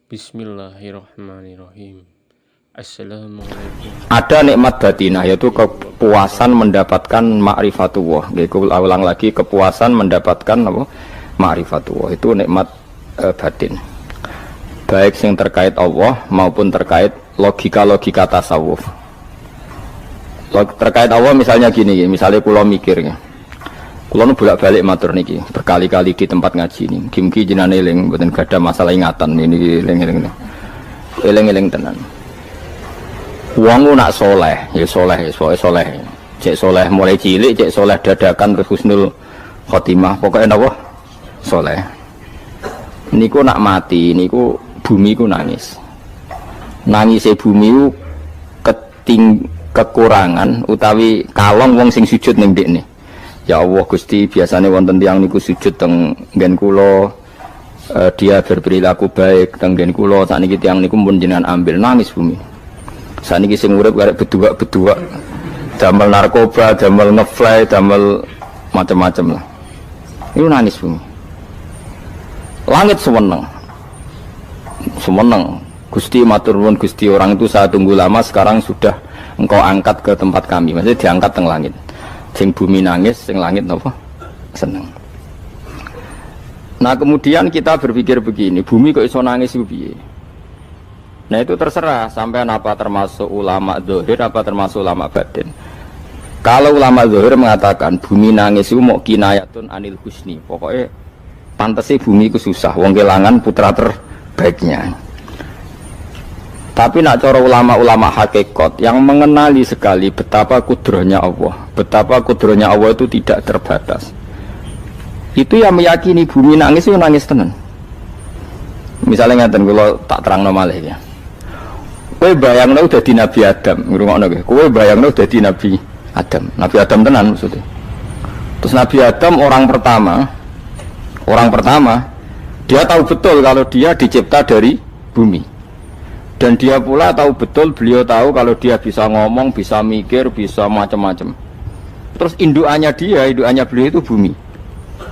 Bismillahirrahmanirrahim. Assalamualaikum. Ada nikmat batinah, yaitu kepuasan mendapatkan ma'rifatullah. Aku ulang lagi, kepuasan mendapatkan apa? Ma'rifatullah. Itu nikmat batin. Baik yang terkait Allah maupun terkait logika-logika tasawuf. Terkait Allah misalnya gini, misalnya kula mikirnya. Kula nu bolak-balik matur niki, berkali-kali di tempat ngaji ini. Kim-ki jenane eling mboten gadah masalah ingatan ini eling-eling. Eling-eling tenan. Wong nak soleh, ya soleh, ya soleh. Cek soleh mulai cilik, cek soleh dadakan terus husnul khotimah, pokoknya napa? Soleh. Niku nak mati, niku bumi ku nangis. Nangise bumi ku kekurangan utawi kalong wong sing sujud ning ndekne. Ya Allah Gusti, biasanya wonten tiyang niku sujud teng nggen kula, dia berperilaku baik teng nggen kula, sakniki tiyang niku pun jenengan ambil, nangis bumi. Sakniki sing urip arek bedua-bedua, damel narkoba, damel ngefly, damel macam-macam lah. Itu nangis bumi. Langit semeneng. Semeneng. Gusti matur nuwun Gusti, orang itu saya tunggu lama, sekarang sudah engkau angkat ke tempat kami. Maksudnya diangkat teng langit. Sing bumi nangis, sing langit apa? Seneng. Nah kemudian kita berpikir begini, bumi kok iso nangis piye? Nah itu terserah, sampean apa termasuk ulama zahir, apa termasuk ulama batin. Kalau ulama zahir mengatakan bumi nangis itu mau kinayatun anil husni, pokoknya pantesnya bumi itu susah, wong kelangan putra terbaiknya. Tapi nak cara ulama-ulama hakikat yang mengenali sekali betapa kudrohnya Allah, betapa kudrohnya Allah itu tidak terbatas. Itu yang meyakini bumi nangis itu nangis tenan. Misalnya ngaten kula tak terangno malih ya. Kowe bayangno dadi Nabi Adam, ngrungokno kowe. Kowe bayangno dadi Nabi Adam. Nabi Adam tenan maksudnya. Terus Nabi Adam orang pertama dia tahu betul kalau dia dicipta dari bumi. Dan dia pula tahu betul, beliau tahu kalau dia bisa ngomong, bisa mikir, bisa macam-macam. Terus indukannya beliau itu bumi.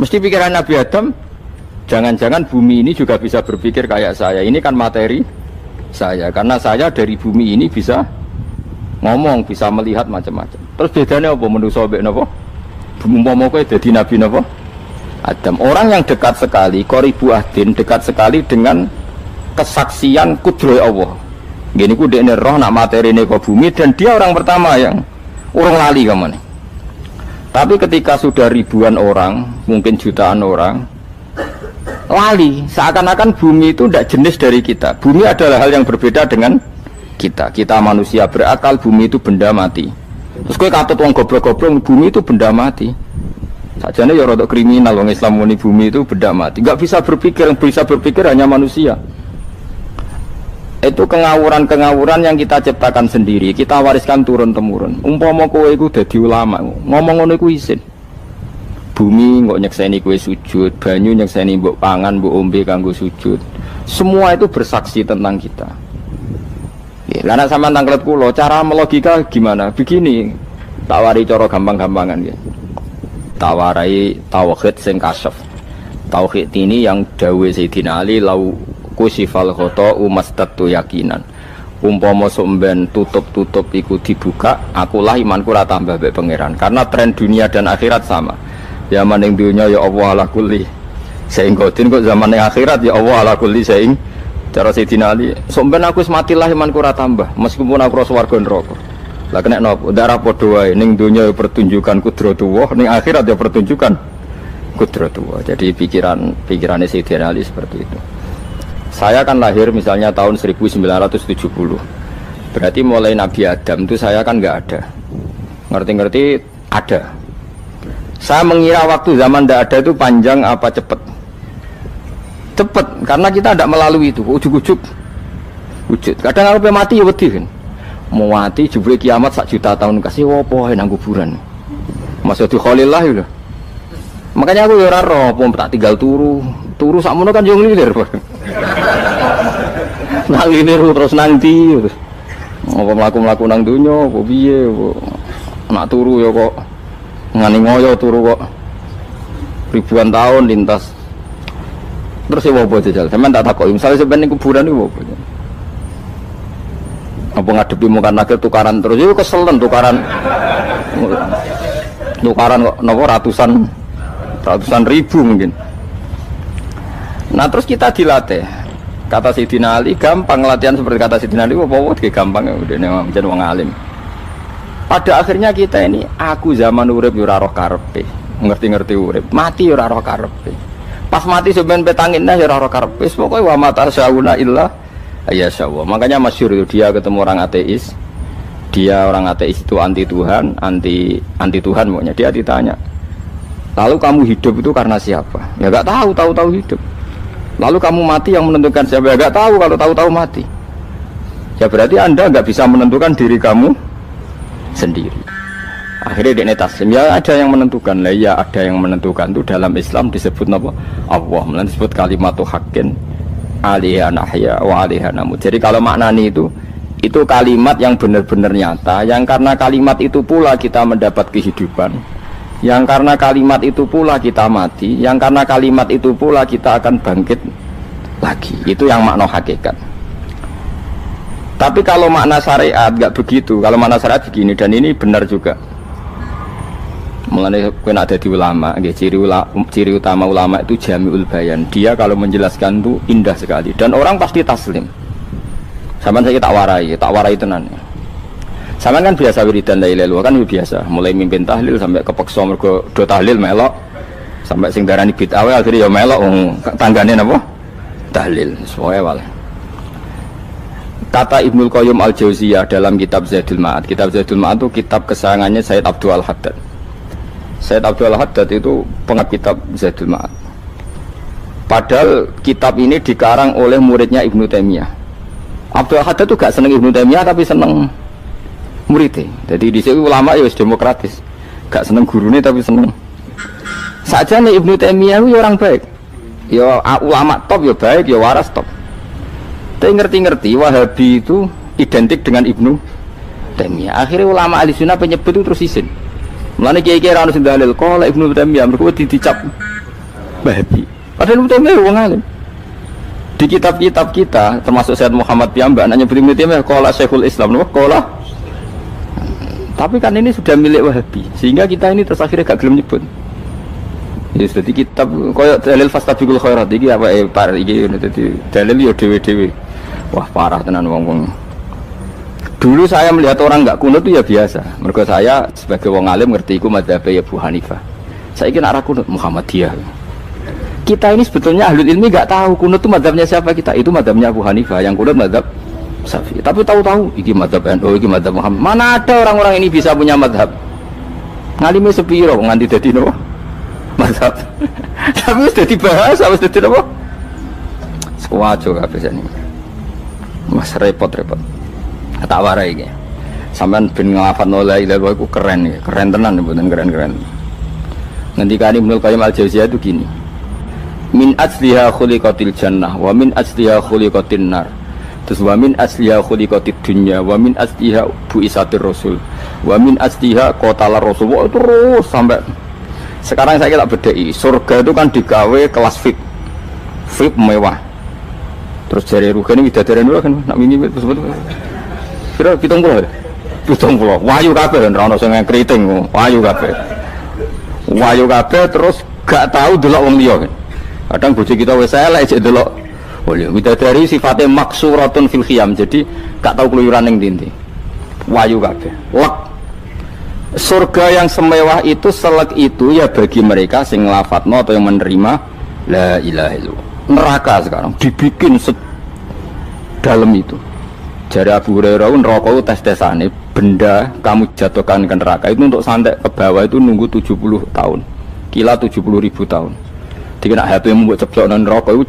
Mesti pikiran Nabi Adam, jangan-jangan bumi ini juga bisa berpikir kayak saya. Ini kan materi saya, karena saya dari bumi ini bisa ngomong, bisa melihat macam-macam. Terus bedanya apa? Manusia mbek napa? Umpama kowe dadi Nabi napa? Adam. Orang yang dekat sekali, qoribu ahdin, dekat sekali dengan kesaksian kudroh Allah. Gini ku dekne roh nak materi ini ke bumi, dan dia orang pertama yang urung lali kemana. Tapi ketika sudah ribuan orang, mungkin jutaan orang, lali. Seakan-akan bumi itu tidak jenis dari kita. Bumi adalah hal yang berbeda dengan kita. Kita manusia berakal, bumi itu benda mati. Terus kowe katut wong goblok-goblok, bumi itu benda mati. Sajane ya rada kriminal wong Islam muni bumi itu benda mati. Enggak bisa berpikir, yang bisa berpikir hanya manusia. Itu kengawuran-kengawuran yang kita ciptakan sendiri, kita wariskan turun-temurun. Umpama kowe iku dadi ulama, ngomong ngono iku isin. Bumi kok nyekseni kowe sujud, banyu nyekseni mbok pangan, mbok ombe kanggo sujud. Semua itu bersaksi tentang kita. Lah nek sampean tanglet kula, cara melogika gimana? Begini, tak wari cara gampang-gampangan ya. Tak warai tauhid sing kasyaf. Tauhid ini yang dawuh Sayyidina Ali lau kusifal khoto umastatu yakinan. Umpama somben tutup-tutup iku dibuka, akulah imanku ora tambah mbek pangeran. Karena tren dunia dan akhirat sama. Zaman ning dunia ya Allah ala kulli saing godin, kok zaman ning akhirat ya Allah ala kulli saing. Cara Sayyidina Ali, somben aku wis mati lah imanku ora tambah, meskipun aku ora swarga neraka. Lah kena napa? Darah padha wae, ning dunia ya pertunjukan kudratullah, ning akhirat ya pertunjukan kudratullah. Jadi pikirannya Sayyidina Ali seperti itu. Saya kan lahir misalnya tahun 1970. Berarti mulai Nabi Adam itu saya kan nggak ada. Ngerti-ngerti ada. Saya mengira waktu zaman tidak ada itu panjang apa cepat? Cepat, karena kita tidak melalui itu. Ujuk-ujuk wujud. Kadang aku mati ya wedi kan. Mau mati jebule kiamat 1 juta tahun kasih opo nang kuburan. Masih di Khalillah ya. Makanya aku ya ora roh, tak tinggal turu sakmono kan yo nglilir. Nang lilir terus nang ndi terus. Apa mlaku-mlaku nang donya apa piye nak turu ya kok ngani ngoyo turu kok ribuan tahun lintas. Terus ya apa jajal? Sampeyan tak takoki, misale sampeyan ning kuburan iku apa? Apa ngadepi muka nakir tukaran terus itu keselen tukaran kok nopo ratusan ribu mungkin. Nah terus kita dilatih. Kata Sayyidina Ali gampang latihan seperti kata Sayyidina Ali apa gampang ya udah menjadi wong alim. Pada akhirnya kita ini aku zaman urip yo ora roh karepe, ngerti-ngerti urip, mati yo ora roh karepe. Pas mati sampean petangin yo ora roh karepe, pokoke wa matar sauna illa ayyasyallah. Makanya masyhur itu dia ketemu orang ateis. Dia orang ateis itu anti Tuhan, anti Tuhan pokoknya. Dia ditanya, lalu kamu hidup itu karena siapa? Ya enggak tahu hidup. Lalu kamu mati yang menentukan siapa? Ya enggak tahu, kalau tahu mati. Ya berarti Anda enggak bisa menentukan diri kamu sendiri. Akhirnya dia taslim, ya ada yang menentukan. Lah ya ada yang menentukan itu dalam Islam disebut apa? Allah, disebut kalimatu haqqin alaiha nahya wa alaiha namut. Jadi kalau maknanya itu kalimat yang benar-benar nyata, yang karena kalimat itu pula kita mendapat kehidupan, yang karena kalimat itu pula kita mati, yang karena kalimat itu pula kita akan bangkit lagi. Itu yang makna hakikat. Tapi kalau makna syariat enggak begitu. Kalau makna syariat begini, dan ini benar juga. Mengenai kena ada di ulama, ciri utama ulama itu jami'ul bayan. Dia kalau menjelaskan itu indah sekali dan orang pasti taslim. Sama saya tak warai tenan. Sama kan biasa wiridan la ilaha illallah kan biasa, mulai mimpin tahlil sampai kepeksa mergo do tahlil melok, sampai sing darani bid'ah akhirnya ya melok tanggane napa? Tahlil. Sesuai wae. Kata Ibnul Qayyim Al-Jauziyah dalam kitab Zadul Ma'ad. Kitab Zadul Ma'ad itu kitab kesayangannya Sayyid Abdul Haddad. Sayyid Abdul Haddad itu pengarang kitab Zadul Ma'ad. Padahal kitab ini dikarang oleh muridnya Ibnu Taimiyah. Abdul Haddad itu gak seneng Ibnu Taimiyah tapi seneng muridnya. Jadi di sini ulama ya demokratis. Gak seneng gurunya tapi seneng. Saja nih Ibnu Taimiyah itu orang baik. Ya ulama top ya baik, ya waras top. Tapi ngerti-ngerti Wahabi itu identik dengan Ibnu Taimiyah. Akhirnya ulama ahli sunnah penyebut itu terus isin. Mulane kiai-kiai ra ono sing dalil kok Ibnu Taimiyah mergo dicap Wahabi. Padahal Ibnu Taimiyah wong alim. Di kitab-kitab kita termasuk Syekh Muhammad piyambak nanya Ibnu Taimiyah qala Syekhul Islam no qala. Tapi kan ini sudah milik Wahabi sehingga kita ini terus akhirnya gak gelem nyebut. Ya jadi kitab koyo dalil fastabiqul khairat iki apa par iki dadi dalil yo dhewe-dhewe. Wah parah tenan wong-wong. Dulu saya melihat orang enggak kunut itu ya biasa. Mergo saya sebagai wong alim ngerti iku madzhab Abu Hanifah. Saiki nek ora kunut Muhammadiyah. Kita ini sebetulnya ahlul ilmi enggak tahu kunut itu madzhabnya siapa kita. Itu madzhabnya Abu Hanifah, yang kunut madzhab Syafi'i. Tapi tahu-tahu iki madzhab NU, iki madzhab Muhammad. Mana ada orang-orang ini bisa punya madzhab? Ngalime sepiro nganti dadi nopo? Madzhab. Tapi wis dadi bahasa, wis dadi nopo? Sewajo kabeh sene. Mas repot-repot. Tak warai iki. Sampeyan ben nglafadzno la ilaha illallah iku keren ya, keren tenan mboten keren-keren. Ngendikane Ibnu Qayyim Al-Jauziyah itu gini. Min asliha khuliqatil jannah wa min asliha khuliqatin nar. Terus wa min asliha khuliqatid dunya wa min asliha buisatir rasul wa min asliha qatala rasul. Wah, terus sampai sekarang saya tak bedai. Surga itu kan digawe kelas VIP. VIP mewah. Terus jari rugane widadari dulu kan nak wingi betul-betul. Kira 70. 70. Wayu kabeh ora ono sing kriting, wayu kabeh. Wayu kabeh terus gak tahu delok wong liya kan. Kadang bojo kita wis elek jek delok. Oh iya, widadari sifatnya maksuratun fil khiyam. Jadi gak tahu keluyuran ning ndi. Wayu kabeh. Lek surga yang semewah itu selek itu ya bagi mereka sing nglafatno atau yang menerima la ilaha illallah. Neraka sekarang dibikin dalam itu. Jari Abu Hurairah neraka itu tes-tesane benda kamu jatuhkan ke neraka itu untuk sampai ke bawah itu nunggu 70 tahun. Kila 70.000 tahun. Dikira HP membuat ceblok nang neraka itu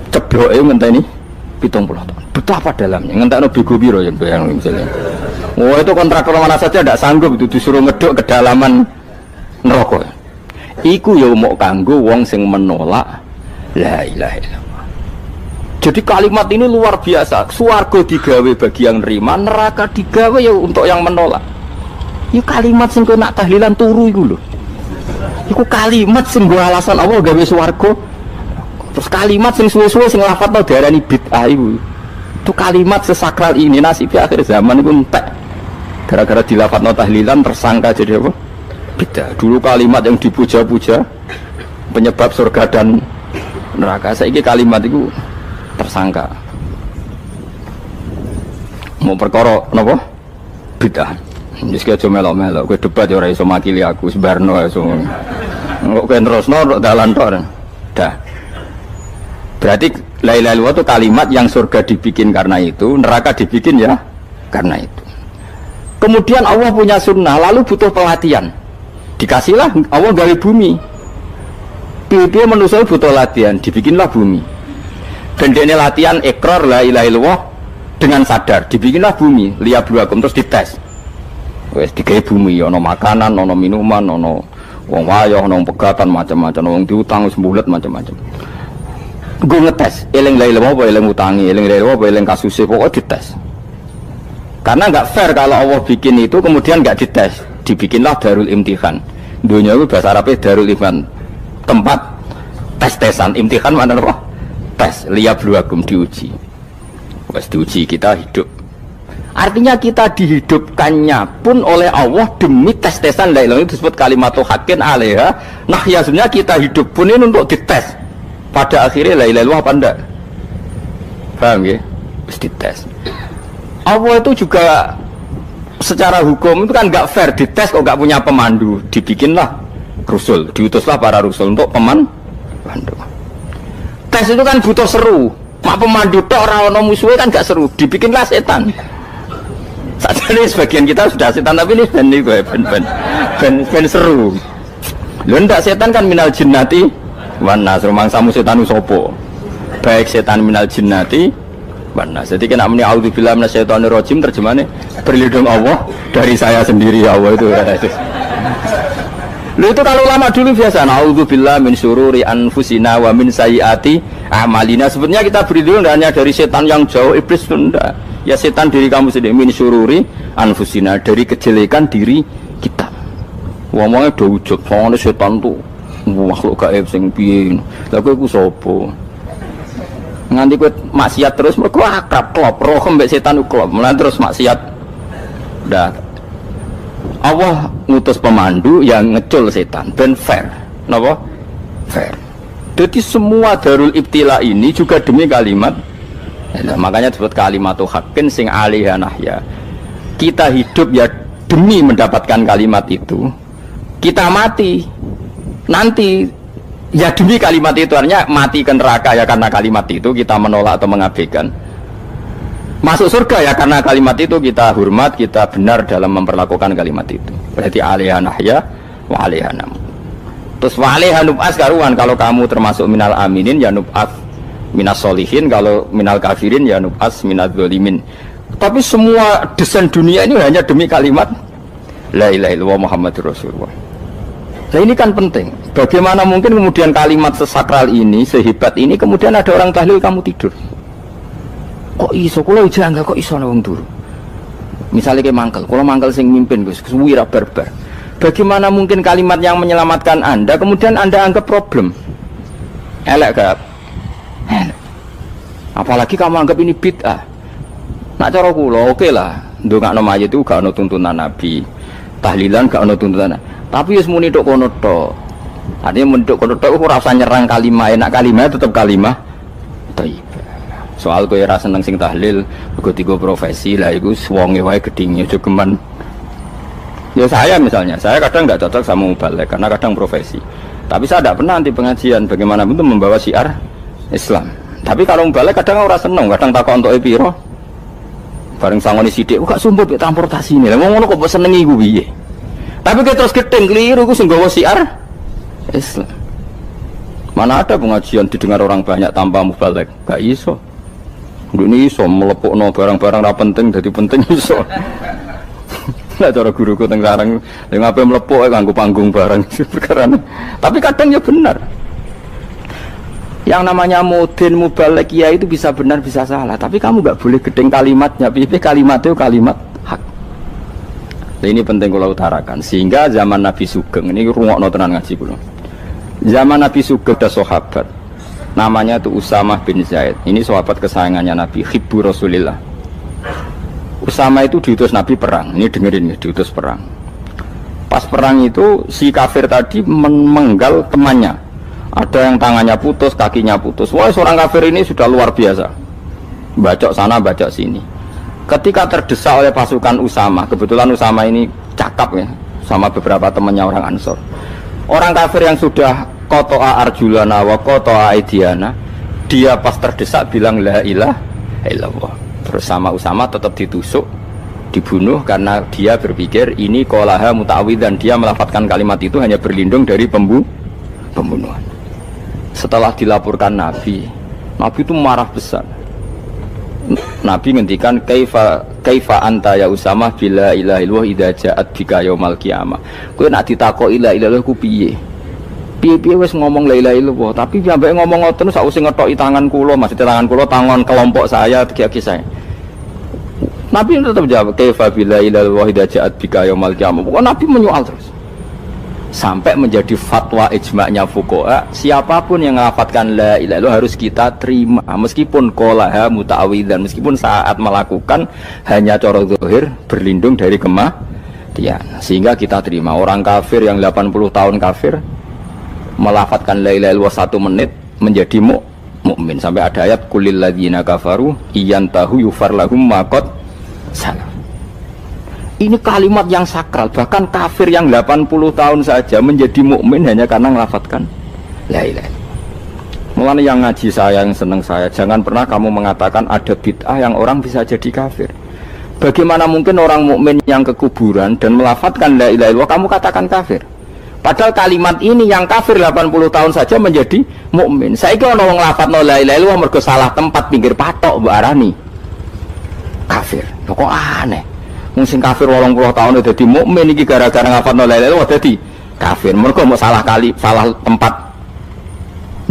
cebloke ngenteni 70 tahun. Betapa dalamnya ngentekno bego piro ya bayang misalnya. Oh itu kontraktor mana saja tidak sanggup itu disuruh ngeduk kedalaman neraka. Iku ya mau kanggo wong sing menolak la ilaha illallah. Jadi kalimat ini luar biasa. Swarga digawe bagi yang nerima, neraka digawe ya untuk yang menolak. Iku kalimat sing kowe nak tahlilan turu iku lho. Iku kalimat sing nggo alasan Allah gawe swarga. Terus kalimat sing suwe-suwe sing lafadzno diarani bid'ah iku. Itu kalimat sesakral ini nasibnya akhir zaman itu entek. Gara-gara dilafadzno tahlilan tersangka jadi apa? Bid'ah. Dulu kalimat yang dipuja-puja penyebab surga dan neraka. Saiki kalimat itu tersangka. Mau perkara napa? Bid'ah. Wis aja melok-melok, kowe debat ya ora iso makili aku, sebarno iso. Kok kowe terusno dalan tok. Dah. Berarti la ilaha illallah itu kalimat yang surga dibikin karena itu, neraka dibikin ya karena itu. Kemudian Allah punya sunnah, lalu butuh pelatihan. Dikasihlah Allah gawe bumi. Piye manusia butuh latihan, dibikinlah bumi. Dan dia latihan ikrar la ilaha illallah dengan sadar, dibikinlah bumi, liyabluwakum terus dites. Wes digawe bumi, ono makanan, ono minuman, ono wong wayah, ono pegatan macam-macam, wong diutang wis mbulet macam-macam. Gue ngetes, eling la ilaha apa eling utangi, eling la ilaha apa eling kasuse, pokoknya dites. Karena nggak fair kalau Allah bikin itu kemudian nggak dites, dibikinlah darul imtihan. Dunia itu bahasa Arabnya darul imtihan, tempat tes-tesan. Imtihan mana apa? Tes, liyabluwakum, diuji. Wes diuji kita hidup. Artinya kita dihidupkannya pun oleh Allah demi tes-tesan la ilaha, itu disebut kalimatu haqqin alaiha. Nah ya sebenarnya kita hidup pun ini untuk dites. Pada akhirnya la ilaha illallah apa enggak? Paham ya? Terus dites. Allah itu juga secara hukum itu kan nggak fair, dites kok nggak punya pemandu, dibikinlah Rasul, diutuslah para Rasul untuk pemandu. Tes itu kan butuh seru, mak pemandu tok ora ono musuhe kan nggak seru, dibikinlah setan. Saat ini sebagian kita sudah setan, tapi ini ben seru. Lho ndak setan kan minal jinnati wan nas, rumangsamu setan usopo. Baik setan minal jinnati wan nas. Jadi kena muni auzubillahi minasyaitonir rajim, terjemahnya berlindung Allah dari saya sendiri ya Allah itu kata itu. Lho itu kalau lama dulu biasa auzubillahi min syururi anfusina wa min sayyiati a'malina. Sebenarnya kita berlindung hanya dari setan yang jauh, iblis itu enggak. Ya setan diri kamu sendiri, min syururi anfusina, dari kejelekan diri kita. Ngomongnya do ujug, soalnya setan tuh makhluk gaib sing piye. Lah kowe ku sapa? Nganti kowe maksiat terus mergo akrab klop, roh mbek setan klop. Mulane terus maksiat. Dah. Allah ngutus pemandu yang ngecul setan ben fair. Napa? Fair. Jadi semua darul ibtila ini juga demi kalimat. Nah, makanya disebut kalimatu haqqin sing alaiha nahya. Kita hidup ya demi mendapatkan kalimat itu. Kita mati nanti ya demi kalimat itu, artinya mati ke neraka ya karena kalimat itu kita menolak atau mengabaikan. Masuk surga ya karena kalimat itu kita hormat, kita benar dalam memperlakukan kalimat itu. Berarti alaiha nahya wa alaiha nam. Terus wa alaiha nub'as karuan, kalau kamu termasuk minal aminin ya nub'as minas solihin, kalau minal kafirin ya nub'as minaz zalimin. Tapi semua desain dunia ini hanya demi kalimat la ilaha illallah Muhammadur Rasulullah. Nah ini kan penting. Bagaimana mungkin kemudian kalimat sesakral ini, sehebat ini, kemudian ada orang tahlil kamu tidur? Kok iso? Kalau janggal kok iso wong turu? Misalnya kayak mangkel, kalau mangkel sing mimpin Gus, wira barbar. Bagaimana mungkin kalimat yang menyelamatkan Anda kemudian Anda anggap problem? Elek gak? Apalagi kamu anggap ini bid'ah. Nak cara kula oke lah, ndongakno mayit itu gak ono tuntunan Nabi. Tahlilan gak ono tuntunan. Tapi wis muni tok kono tok. Artinya menduk kono tok ora usah nyerang kalimah, enak kalimah tetap kalimah thayyibah. Soal kowe ora seneng sing tahlil, mergo tiga profesi lah iku wonge wae gedhinge aja geman. Ya saya misalnya, saya kadang nggak cocok sama mubalek karena kadang profesi. Tapi saya tidak pernah anti pengajian, bagaimana itu membawa syiar Islam. Tapi kalau mubalek kadang orang seneng, kadang takut untuk epiro. Bareng sangoni sidik, gak sumpah di transportasi ini. Lah ngono kok senengi gue piye? Tapi kita terus gedeng keliru, gue sungguh syiar Islam. Mana ada pengajian didengar orang banyak tanpa mubalek? Gak iso. Ini iso melepukno barang-barang ra penting jadi penting iso. Lah cara guruku teng sareng yang apa melepuk nganggo panggung barang perkara. Tapi kadang ya benar. Yang namanya mudin mubalek ya itu bisa benar bisa salah, tapi kamu nggak boleh gedeng kalimatnya. Piye kalimat itu kalimat hak. Nah, ini penting kalau utarakan sehingga zaman Nabi Sugeng ini rungokno tenan ngaji kula. Zaman Nabi Sugeng ada sahabat Namanya tuh Usamah bin Zaid. Ini sahabat kesayangannya Nabi, hibbu Rasulillah. Usama itu diutus Nabi perang. Ini dengerin nih, diutus perang. Pas perang itu si kafir tadi menggal temannya. Ada yang tangannya putus, kakinya putus. Wah, seorang kafir ini sudah luar biasa. Bacok sana, bacok sini. Ketika terdesak oleh pasukan Usama, kebetulan Usama ini cakap ya, sama beberapa temannya orang Ansor. Orang kafir yang sudah kotoa arjulana wa kotoa aidiana, dia pas terdesak bilang la ilaha illallah. Terus sama Usama tetap ditusuk, dibunuh karena dia berpikir ini qolaha muta'awwidzan, dia melafadzkan kalimat itu hanya berlindung dari pembunuhan. Setelah dilaporkan Nabi itu marah besar. Nabi ngendikan kaifa anta ya Usama bila ilaha illallah idza ja'at bika yaumal qiyamah. Kowe nek ditakoki la ilaha illallah ku piye? Piye-piye wis ngomong la ilaha illallah, tapi sampai ngomong ngoten sakwise ngetoki tangan kula, maksudnya tangan kula tangan kelompok saya, kaki saya. Nabi tetap jawab kaifa bila ilaha illallah idza ja'at bika yaumal qiyamah. Pokoknya Nabi menyoal terus. Sampai menjadi fatwa ijma'nya fuqaha, siapapun yang melafadzkan la ilaha illallah harus kita terima meskipun qolaha muta'awwidzan, meskipun saat melakukan hanya cara zahir berlindung dari kematian, sehingga kita terima. Orang kafir yang 80 tahun kafir melafadzkan la ilaha illallah 1 menit menjadi mukmin. Sampai ada ayat kulil ladzina kafaru iyantahu yufar lahum ma qad salam. Ini kalimat yang sakral, bahkan kafir yang 80 tahun saja menjadi mukmin hanya karena melafadzkan la ilaha. Mulane yang ngaji saya, yang seneng saya, jangan pernah kamu mengatakan ada bid'ah yang orang bisa jadi kafir. Bagaimana mungkin orang mukmin yang ke kuburan dan melafadzkan la ilaha illallah kamu katakan kafir? Padahal kalimat ini yang kafir 80 tahun saja menjadi mukmin. Saiki ana wong nglafadzno la ilaha illallah mergo salah tempat pinggir patok mbok arani kafir. Kok aneh. Mungkin kafir 80 tahun udah dadi mukmin iki gara-gara ngafalno la ilaha illallah dadi kafir. Mergo mau salah tempat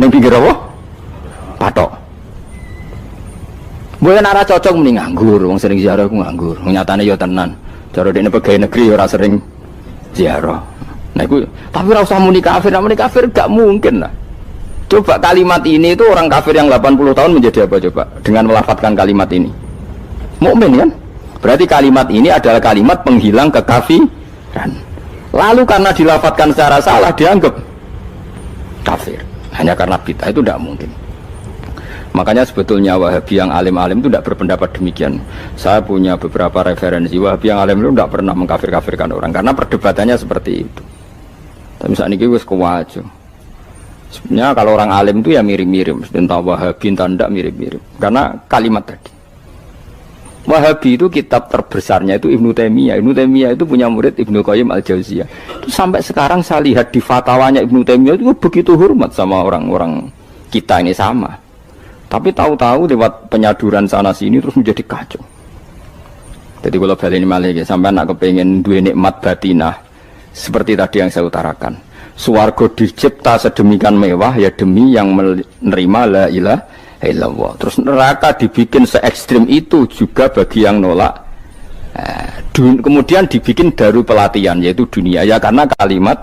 ning pinggir apa? Patok. Mboten ora cocok muni nganggur, wong sering ziarah ku nganggur. Nyatane ya tenan. Cara dekne pegawai negeri ora sering ziarah. Nah iku tapi ora usah muni kafir, muni kafir gak mungkin lah. Coba kalimat ini itu orang kafir yang 80 tahun menjadi apa coba dengan melafadzkan kalimat ini? Mukmin kan? Berarti kalimat ini adalah kalimat penghilang kekafiran. Lalu karena dilafadzkan secara salah dianggap kafir. Hanya karena bid'ah itu tidak mungkin. Makanya sebetulnya Wahabi yang alim-alim itu tidak berpendapat demikian. Saya punya beberapa referensi Wahabi yang alim itu tidak pernah mengkafir-kafirkan orang karena perdebatannya seperti itu. Tapi saat ini wis kuwajo. Sebenarnya kalau orang alim itu ya mirip-mirip, entah Wahabi entah tidak mirip-mirip. Karena kalimat tadi. Wahabi itu kitab terbesarnya itu Ibnu Taimiyah. Ibnu Taimiyah itu punya murid Ibnu Qayyim Al-Jauziyah. Itu sampai sekarang saya lihat di fatwanya Ibnu Taimiyah itu begitu hormat sama orang-orang kita ini sama. Tapi tahu-tahu lewat penyaduran sana sini terus menjadi kacau. Jadi kalau balik ini malah sampai nak kepengen dua nikmat batinah seperti tadi yang saya utarakan. Swarga dicipta sedemikian mewah ya demi yang menerima la ilaha illallah. Terus neraka dibikin se ekstrim itu juga bagi yang nolak. Kemudian dibikin daru pelatihan yaitu dunia ya karena kalimat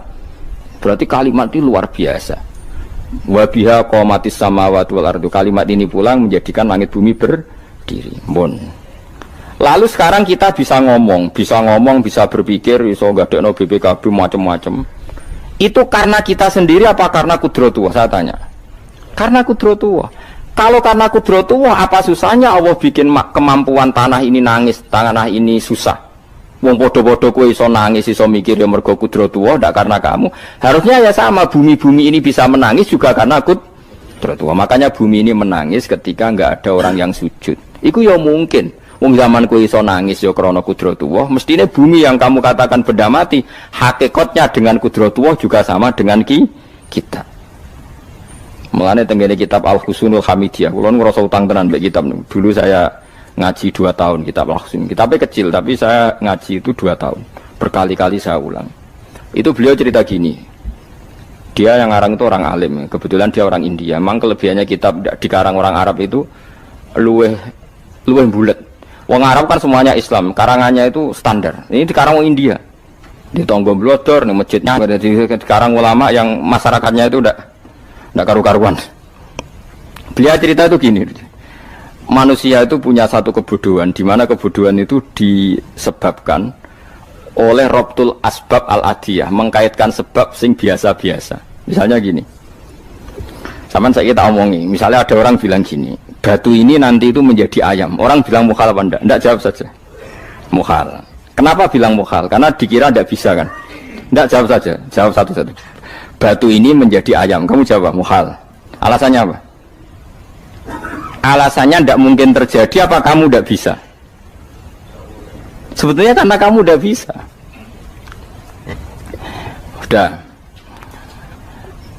berarti kalimat itu luar biasa. Wa biha qamatis samawati wal ardu. Kalimat ini pulang menjadikan langit bumi berdiri. Lalu sekarang kita bisa ngomong, bisa berpikir, bisa ngadekno BPKB macam-macam. Itu karena kita sendiri apa karena kudratullah? Saya tanya. Karena kudratullah. Kalau karena kudratullah, apa susahnya Allah bikin kemampuan tanah ini nangis, tanah ini susah. Wong podo-podo kowe iso nangis, iso mikir ya mergo kudratullah, ndak karena kamu. Harusnya ya sama, bumi-bumi ini bisa menangis juga karena kudratullah. Makanya bumi ini menangis ketika enggak ada orang yang sujud. Iku ya mungkin. Wong zaman kowe iso nangis ya krana kudratullah, mestine bumi yang kamu katakan benda mati, hakikatnya dengan kudratullah juga sama dengan kita. Mulane tenggene kitab Al-Husunul Hamidiyah, kula ngrasa utang tenan mbek kitab. Dulu saya ngaji 2 tahun kitab Al-Husun. Kitabnya kecil tapi saya ngaji itu 2 tahun. Berkali-kali saya ulang. Itu beliau cerita gini. Dia yang ngarang itu orang alim, kebetulan dia orang India. Memang kelebihannya kitab dikarang orang Arab itu luweh bulet. Wong Arab kan semuanya Islam, karangannya itu standar. Ini dikarang orang India. Di Tonggo Blodor, di masjidnya, dikarang ulama yang masyarakatnya itu udah karu-karuan. Beliau cerita itu gini, manusia itu punya satu kebodohan, di mana kebodohan itu disebabkan oleh robtul asbab al-adiyah, mengkaitkan sebab sing biasa-biasa. Misalnya gini, sama saya kita omongi, misalnya ada orang bilang gini, batu ini nanti itu menjadi ayam. Orang bilang mukhal apa enggak? Enggak, jawab saja. Mukhal. Kenapa bilang mukhal? Karena dikira enggak bisa kan? Enggak, jawab saja. Jawab satu-satu. Batu ini menjadi ayam. Kamu jawab mukhal. Alasannya apa? Alasannya enggak mungkin terjadi apa kamu enggak bisa? Sebetulnya karena kamu enggak bisa. Udah.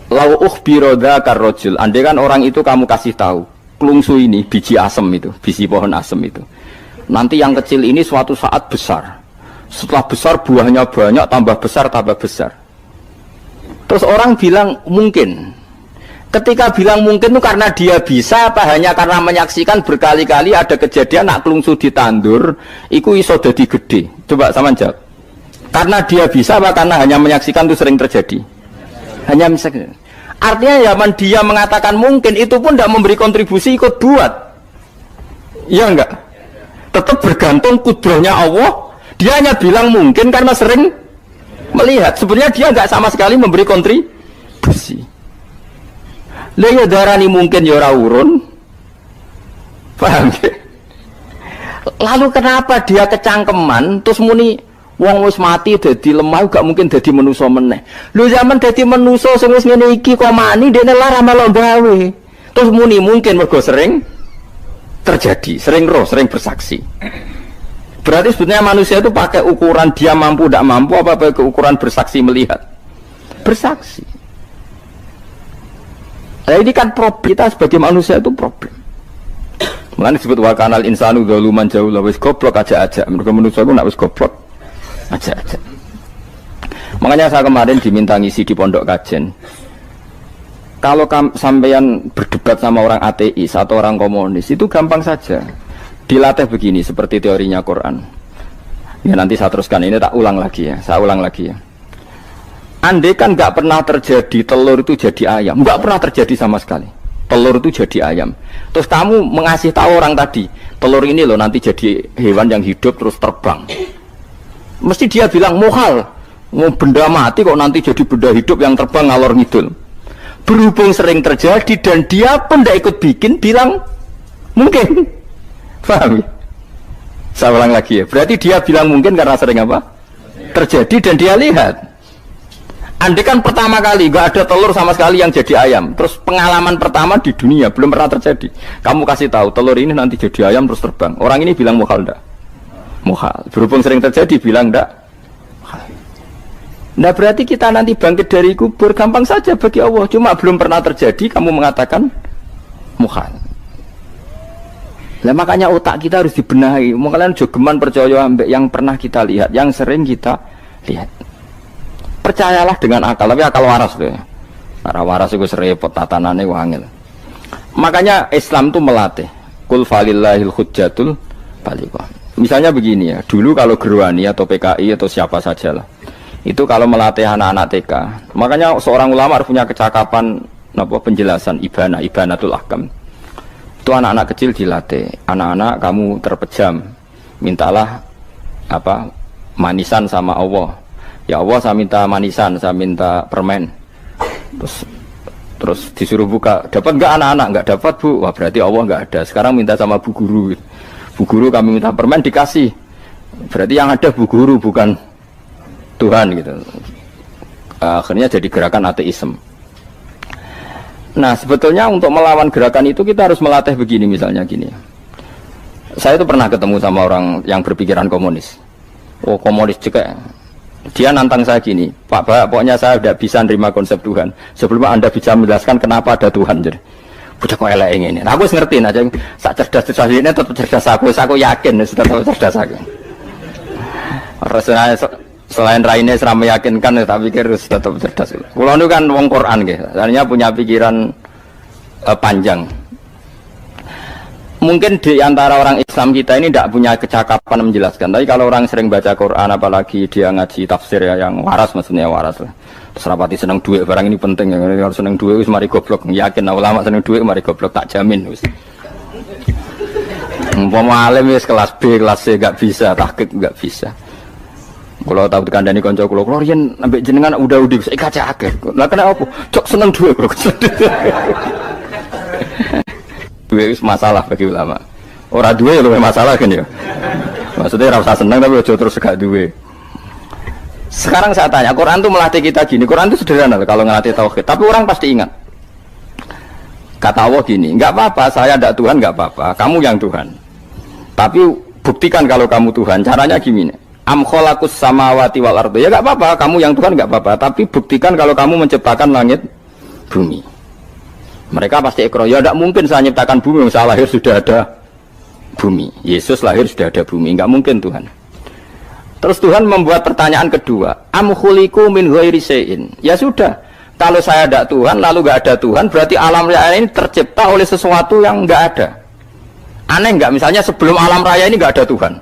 Lau ukhbiro dzakar rajul. Andai kan orang itu kamu kasih tahu, klungsu ini biji asem itu, biji pohon asem itu. Nanti yang kecil ini suatu saat besar. Setelah besar buahnya banyak, tambah besar, tambah besar. Terus orang bilang mungkin. Ketika bilang mungkin itu karena dia bisa apa hanya karena menyaksikan berkali-kali ada kejadian nak klungsu ditandur, iku iso dadi gede. Coba sama jawab. Karena dia bisa apa karena hanya menyaksikan itu sering terjadi? Hanya misalnya. Artinya zaman dia mengatakan mungkin itu pun tidak memberi kontribusi ikut buat. Iya enggak? Tetap bergantung kudrahnya Allah. Dia hanya bilang mungkin karena sering melihat. Sebenarnya dia enggak sama sekali memberi kontribusi. Lah ya darani mungkin ya ora urun. Paham ya? Lalu kenapa dia kecangkeman terus muni wong wis mati dadi lemah gak mungkin dadi manusa meneh. Lho zaman dadi manusa sing wis ngene iki kok mani dene lara melo gawe. Terus muni mungkin mergo sering terjadi, sering roh, sering bersaksi. Berarti sebetulnya manusia itu pakai ukuran dia mampu tidak mampu apa pakai ukuran bersaksi melihat. Bersaksi. Nah, ini kan problem kita sebagai manusia itu problem. Mulane disebut wa kanal insanu dzaluman jahula wis goblok aja-aja. Mergo manusia itu nak wis goblok aja-aja. Makanya saya kemarin diminta ngisi di pondok kajen. Kalau sampeyan berdebat sama orang ateis atau orang komunis itu gampang saja. Dilatih begini seperti teorinya Quran. Ya nanti saya teruskan ini tak ulang lagi ya. Saya ulang lagi ya. Andai kan nggak pernah terjadi telur itu jadi ayam, nggak pernah terjadi sama sekali. Telur itu jadi ayam. Terus kamu mengasih tahu orang tadi, telur ini loh nanti jadi hewan yang hidup terus terbang. Mesti dia bilang mukhal, mau benda mati kok nanti jadi benda hidup yang terbang ngalor ngidul. Berhubung sering terjadi dan dia pun tidak ikut bikin, bilang mungkin. Paham ya? Saya ulang lagi ya. Berarti dia bilang mungkin karena sering apa? Terjadi dan dia lihat. Andai kan pertama kali nggak ada telur sama sekali yang jadi ayam, terus pengalaman pertama di dunia belum pernah terjadi. Kamu kasih tahu telur ini nanti jadi ayam terus terbang. Orang ini bilang mukhal enggak? Mukhal. Berhubung sering terjadi bilang enggak? Nah berarti kita nanti bangkit dari kubur gampang saja bagi Allah. Cuma belum pernah terjadi kamu mengatakan mukhal. Nah makanya otak kita harus dibenahi. Makanya jogeman percaya ambek yang pernah kita lihat, yang sering kita lihat. Percayalah dengan akal, tapi akal waras deh. Karena waras itu serempet tatanannya wangil. Makanya Islam itu melatih. Kul falillahil hujjatul balighah. Misalnya begini ya, dulu kalau Gerwani atau PKI atau siapa saja lah, itu kalau melatih anak-anak TK, makanya seorang ulama harus punya kecakapan penjelasan ibanatul ahkam. Itu anak-anak kecil dilatih, anak-anak kamu terpejam, mintalah manisan sama Allah. Ya Allah saya minta manisan, saya minta permen. Terus disuruh buka, dapat enggak anak-anak? Enggak dapat bu, wah berarti Allah enggak ada. Sekarang minta sama bu guru. Bu guru kami minta permen dikasih. Berarti yang ada bu guru bukan Tuhan gitu. Akhirnya jadi gerakan ateisme. Nah sebetulnya untuk melawan gerakan itu kita harus melatih begini misalnya gini. Saya itu pernah ketemu sama orang yang berpikiran komunis. Oh komunis juga. Dia nantang saya gini, Pak, pokoknya saya sudah bisa nerima konsep Tuhan. Sebelum Anda bisa menjelaskan kenapa ada Tuhan. Jadi, bocah kok elek ini. Nah, aku ngerti aja, sak cerdas ini tetap cerdas aku yakin, tetap cerdas aku. Rasanya selain raine seram meyakinkan, tak pikir tetap cerdas. Kulo itu kan wong Quran gitu, artinya punya pikiran panjang. Mungkin di antara orang Islam kita ini tidak punya kecakapan menjelaskan. Tapi kalau orang sering baca Quran, apalagi dia ngaji tafsir ya, yang waras maksudnya waras lah. Terus rapati seneng duit, barang ini penting. Kalau seneng duit, mari goblok. Yakin ulama seneng duit, mari goblok, tak jamin. Umpama alim wis kelas B, kelas C gak bisa, tahqiq gak bisa. Kalau tahu dikandani kanca kula riyen ambek jenengan udah saya kaca akeh. Lah kena apa? Cok seneng duit kula. Duit itu masalah bagi ulama. Orang duit itu masalah kan ya. Maksudnya rasa senang tapi ojo terus gak duit. Sekarang saya tanya, Quran itu melatih kita gini. Quran itu sederhana kalau ngelatih tauhid. Tapi orang pasti ingat. Kata Allah gini, nggak apa-apa, saya tidak Tuhan, nggak apa-apa. Kamu yang Tuhan. Tapi buktikan kalau kamu Tuhan. Caranya gini. Am khalaqus samawati wal ardi. Ya nggak apa-apa, kamu yang Tuhan nggak apa-apa. Tapi buktikan kalau kamu menciptakan langit, bumi. Mereka pasti ikrar, ya tidak mungkin saya menciptakan bumi, saya lahir sudah ada bumi. Yesus lahir sudah ada bumi, nggak mungkin Tuhan. Terus Tuhan membuat pertanyaan kedua, am khuliqu min ghairi syai'in. Ya sudah, kalau saya tidak Tuhan, lalu nggak ada Tuhan, berarti alam raya ini tercipta oleh sesuatu yang nggak ada. Aneh nggak? Misalnya sebelum alam raya ini nggak ada Tuhan.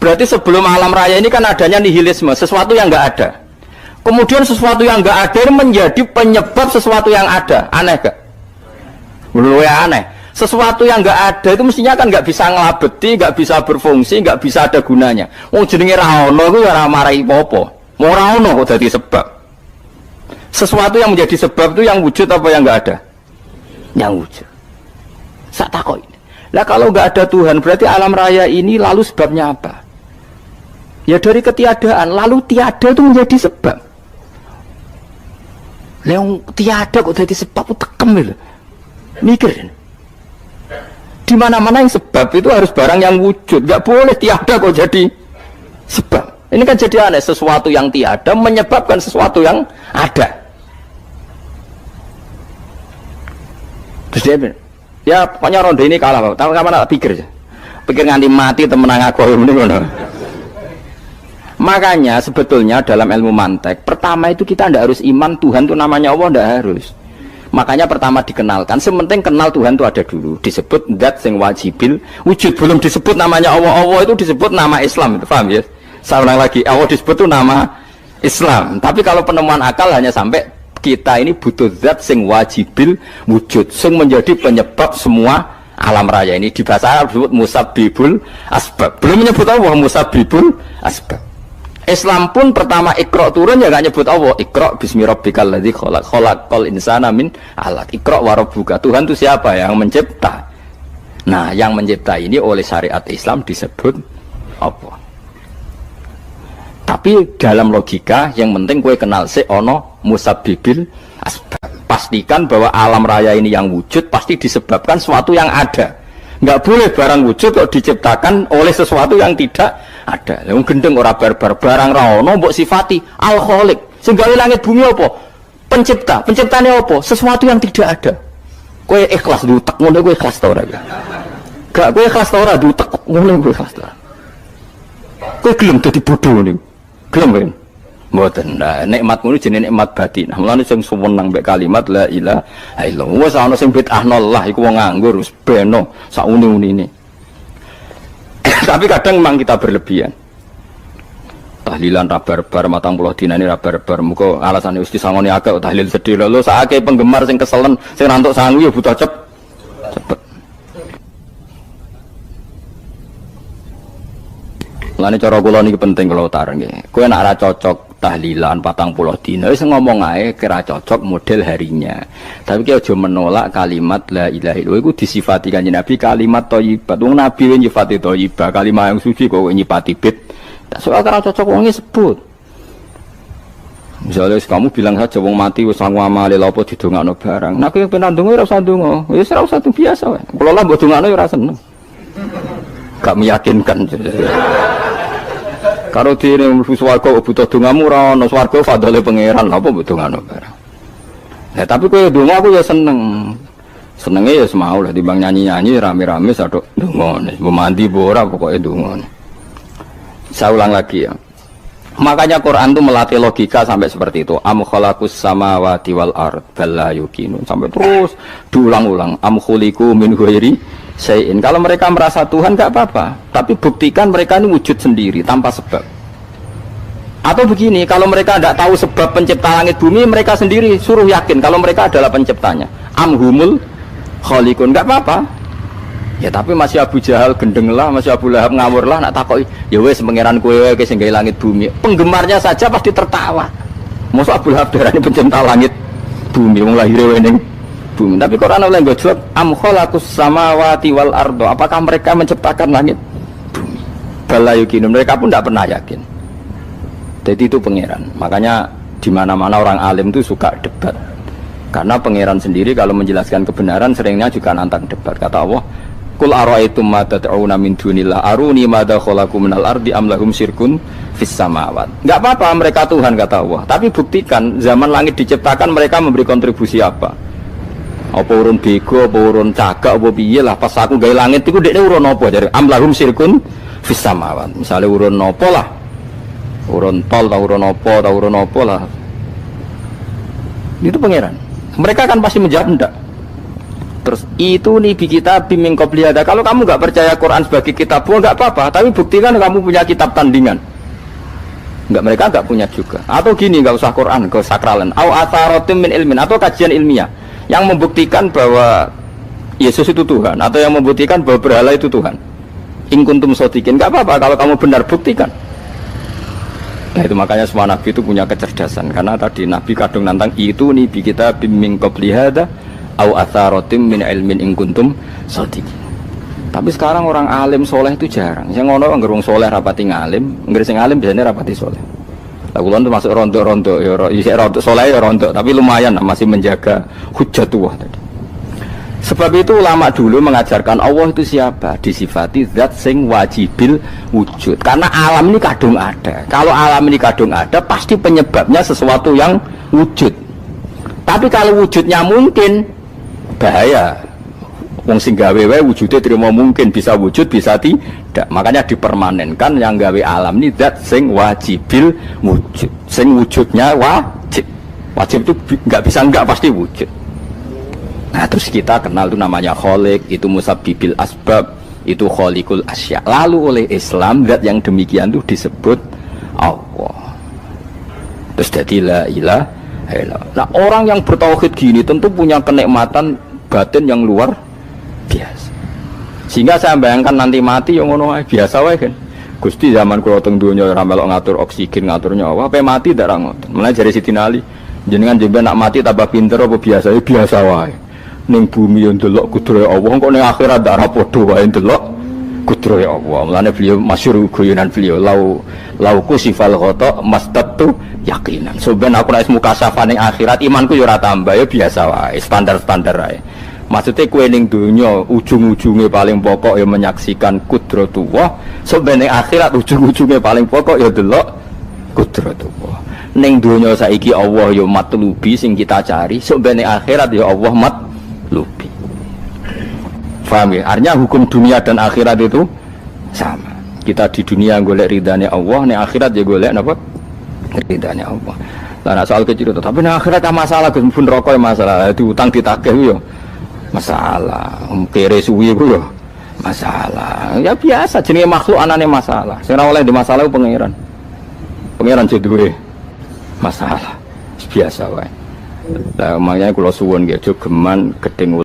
Berarti sebelum alam raya ini kan adanya nihilisme, sesuatu yang nggak ada. Kemudian sesuatu yang nggak ada ini menjadi penyebab sesuatu yang ada. Aneh gak? Luwe aneh. Sesuatu yang nggak ada itu mestinya kan nggak bisa ngelabeti, nggak bisa berfungsi, nggak bisa ada gunanya. Wong jenenge ra ono iku ya ora marai apa-apa. Mau ra ono kok dadi sebab. Sesuatu yang menjadi sebab itu yang wujud apa yang nggak ada? Yang wujud. Sak takok ini. Lah kalau nggak ada Tuhan berarti alam raya ini lalu sebabnya apa? Ya dari ketiadaan, lalu tiada itu menjadi sebab. Yang tiada kok jadi sebab itu tekem lho. Mikir. Di mana-mana yang sebab itu harus barang yang wujud, nggak boleh tiada kok jadi sebab. Ini kan jadi aneh, sesuatu yang tiada menyebabkan sesuatu yang ada. Terus dia bilang, ya pokoknya ronde ini kalah, Pak. Tahu kapan tak pikir aja. Pikir nganti mati temenang aku ini ngono. Makanya sebetulnya dalam ilmu mantek, pertama itu kita tidak harus iman Tuhan itu namanya Allah, tidak harus. Makanya pertama dikenalkan, sementing kenal Tuhan itu ada dulu. Disebut zat sing wajibil wujud, belum disebut namanya Allah. Allah itu disebut nama Islam, itu paham ya? Saya ulang lagi, Allah disebut itu nama Islam. Tapi kalau penemuan akal hanya sampai kita ini butuh zat sing wajibil wujud, sing menjadi penyebab semua alam raya ini. Di bahasa Arab disebut musabbibul asbab. Belum menyebut Allah musabbibul asbab. Islam pun pertama Iqra turun ya gak nyebut Allah. Iqra bismi rabbikal ladzi khalaq, khalaqal insana min 'alaq. Iqra wa rabbuka. Tuhan itu siapa? Yang mencipta. Nah, yang mencipta ini oleh syariat Islam disebut apa? Tapi dalam logika yang penting kowe kenal sik ono musabbibil asbab. Pastikan bahwa alam raya ini yang wujud pasti disebabkan sesuatu yang ada. Nggak boleh barang wujud kok diciptakan oleh sesuatu yang tidak ada. Yang gendeng ora barbar barang ra ono mbok sifati al khaliq. Sing gawe langit bumi apa? Pencipta. Penciptane apa? Sesuatu yang tidak ada. Kowe ikhlas diutek ngono kowe ikhlas ta ora? Gak kowe ikhlas ta ora diutek ngono kowe ikhlas ta. Kowe gelem dadi bodho niku. Gelem kan? Mboten. Nah, nikmat ngono jenenge nikmat batin. Mulane sing suwenang mbek kalimat la ilaha illallah. Wis ana sing bid'ahnallah iku wong nganggur wis beno sak uni-unine. Tapi kadang memang kita berlebihan. Tahlilan rabar-bar matang puluh dina ini rabar-bar. Muga alasane wis disangoni akeh tahlil sedih lho sakake penggemar sing keselen sing rantuk sangu ya butuh cepet. Lane cara kula niki penting kula utar nggih. Kowe nek ora cocok tahlilan 40 dina wis ngomong ae kira cocok model harinya. Tapi ki aja menolak kalimat la ilaha illallah iku disifati Kanjeng Nabi kalimat thayyibat. Wong Nabi nyifati thayyibah, kalimat yang suci kok nyifati bid. Tak soal kira cocok wong sebut. Misalnya kamu bilang saja wong mati wis sangu amale lha apa didongakno barang. Nek kowe pengen ndonga ora usah ndonga. Wis ora usah biasa wae. Kula lah mbok dongakno ya ora seneng. Gak meyakinkan. Karo dene mlebu swarga butuh dongamu ora ono swarga fadhole pangeran apa mbok dongano barang. Nah, tapi kowe donga aku ya seneng. Senenge ya semau lah timbang nyanyi-nyanyi rame-rame sadok donga. Mbok mandi mbok ora pokoke donga. Saya ulang lagi ya. Makanya Quran itu melatih logika sampai seperti itu. Am khalaqus samawati wal ard bal la yuqinun. Sampai terus diulang-ulang. Am khuliqu min ghairi syai'in. Kalau mereka merasa Tuhan nggak apa-apa, tapi buktikan mereka ini wujud sendiri tanpa sebab. Atau begini, kalau mereka tidak tahu sebab pencipta langit bumi, mereka sendiri suruh yakin kalau mereka adalah penciptanya. Amhumul khaliqun, nggak apa-apa. Ya tapi masih Abu Jahal gendeng lah, masih Abu Lahab ngawur lah, nak takoi. Ya wes pangeran kowe wes sing gawe langit bumi. Penggemarnya saja pasti tertawa. Masa Abu Lahab darani pencipta langit bumi, wong lahir wening bumi. Tapi Quran oleh nggak jawab, am khalaqus samawati wal ardo. Apakah mereka menciptakan langit bumi? Bala yukinun, mereka pun tidak pernah yakin. Jadi itu pangeran. Makanya di mana-mana orang alim itu suka debat. Karena pangeran sendiri kalau menjelaskan kebenaran seringnya juga nantang debat. Kata Allah, "Qul ara'aytum ma tad'una min dunillah aruni madza khalaqu minal ardi am lahum syirkun fis samawat." Enggak apa-apa mereka Tuhan kata Allah, tapi buktikan zaman langit diciptakan mereka memberi kontribusi apa? Apa urun bego, apa urun cagak, apa piye lah pas aku gawe langit iku dekne urun apa jare am lahum syirkun fis samawat. Misale urun apa lah? Urun tol atau urun apa lah. Itu pangeran. Mereka kan pasti menjawab enggak. Terus itu nih bi kita biming qobliyada. Kalau kamu enggak percaya Quran sebagai kitab, enggak apa-apa, tapi buktikan kamu punya kitab tandingan. Enggak, mereka enggak punya juga. Atau gini, enggak usah Quran, enggak sakralan. Au atharotim min ilmin, atau kajian ilmiah yang membuktikan bahwa Yesus itu Tuhan, atau yang membuktikan bahwa berhala itu Tuhan. In kuntum shodiqin, enggak apa-apa kalau kamu benar, buktikan. Nah itu makanya semua nabi itu punya kecerdasan, karena tadi nabi kadung nantang itu nih bi kita biming qobliyada au atharotim min ilmin in kuntum shodiqin. Tapi sekarang orang alim soleh itu jarang. Yang ngono anggere wong soleh rapati ngalim, anggere sing alim biasanya rapati soleh. Lah kula itu masuk rontok-rontok ya isih rontok soleh ya rontok, tapi lumayan masih menjaga hujjatullah tadi. Sebab itu ulama dulu mengajarkan Allah itu siapa? Disifati zat sing wajibil wujud. Karena alam ini kadung ada. Kalau alam ini kadung ada, pasti penyebabnya sesuatu yang wujud. Tapi kalau wujudnya mungkin, bahaya. Wong sing gawe wae wujudnya terima mungkin, bisa wujud bisa tidak. Makanya dipermanenkan yang gawe alam ini zat sing wajibil wujud. Sing wujudnya wajib. Wajib itu nggak bisa nggak, pasti wujud. Nah terus kita kenal itu namanya khaliq, itu musabbibil asbab, itu khaliqul asya. Lalu oleh Islam zat yang demikian itu disebut Allah. Terus jadi la ilaha illallah. Nah orang yang bertauhid gini tentu punya kenikmatan batin yang luar biasa. Sehingga saya bayangkan nanti mati yang ngono biasa wae kan. Gusti zaman kula teng donya ora melok ngatur oksigen, ngatur nyawa, apa mati ndak ra ngoten. Mulai dari Siti Ali, jenengan jemben nak mati tambah pinter apa biasa? Ya biasa wae. Ning bumi yo ndelok kudrahe Allah, kok ning akhirat ndak ra padha wae ndelok kudrahe Allah. Mulane beliau masyhur guyonan beliau lau kusifal ghata mastatu yakinan. So ben aku nek mukasafah ning akhirat imanku yo ora tambah, ya biasa wae, standar-standar wae. Maksudnya kue ning dunya ujung-ujungnya paling pokok ya menyaksikan kudratullah. So ben ning akhirat ujung-ujungnya paling pokok ya delok kudratullah. Ning dunya saiki Allah ya matlubi sing kita cari, so ben ning akhirat ya Allah lupi. Faham ya? Artinya hukum dunia dan akhirat itu sama. Kita di dunia golek ridhanya Allah, di akhirat ya golek apa? Ridhanya Allah. Nah soal kecil itu, tapi di akhirat tak masalah, Gus pun rokok masalah, itu utang ditagih yo masalah, kere suwi yo masalah. Ya biasa, jenis makhluk anane masalah. Sing ora oleh di masalah pangeran. Pangeran duwe masalah. Biasa wae. Lah makanya kula suwun nggih aja geman gedeng